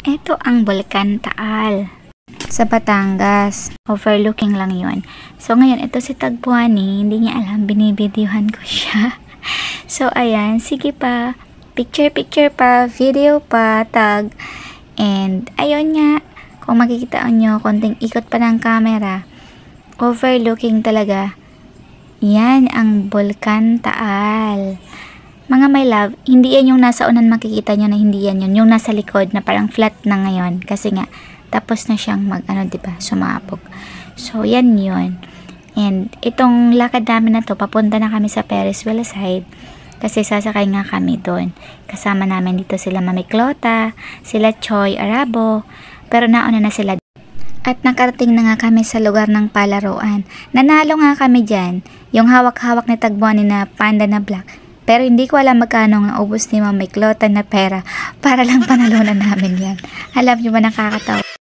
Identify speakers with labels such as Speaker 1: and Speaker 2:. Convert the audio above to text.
Speaker 1: Ito ang Bulkan Taal sa Batangas. Overlooking lang yun. So, ngayon, ito si Tagpuani. Hindi niya alam, binibidyohan ko siya. So, ayan. Sige pa. Picture pa. Video pa. Tag. And, ayun nga. Kung makikita nyo, konting ikot pa ng camera. Overlooking talaga. Yan ang Bulkan Taal. Mga my love, hindi yan yung nasa unan makikita nyo na hindi yan yun. Yung nasa likod na parang flat na ngayon. Kasi nga, tapos na siyang diba, sumabog. So, yan yun. And, itong lakad namin na to, papunta na kami sa Ferris wheel side. Kasi sasakay nga kami doon. Kasama namin dito sila Mami Clota, sila Choy Arabo. Pero nauna na sila. At nakarating na nga kami sa lugar ng palaruan. Nanalo nga kami dyan. Yung hawak-hawak ni Tagpuani na panda na black. Pero hindi ko alam magkano ang ubos ni Mami Clota na pera para lang panalunan namin yan. Alam nyo ba, nakakatawa?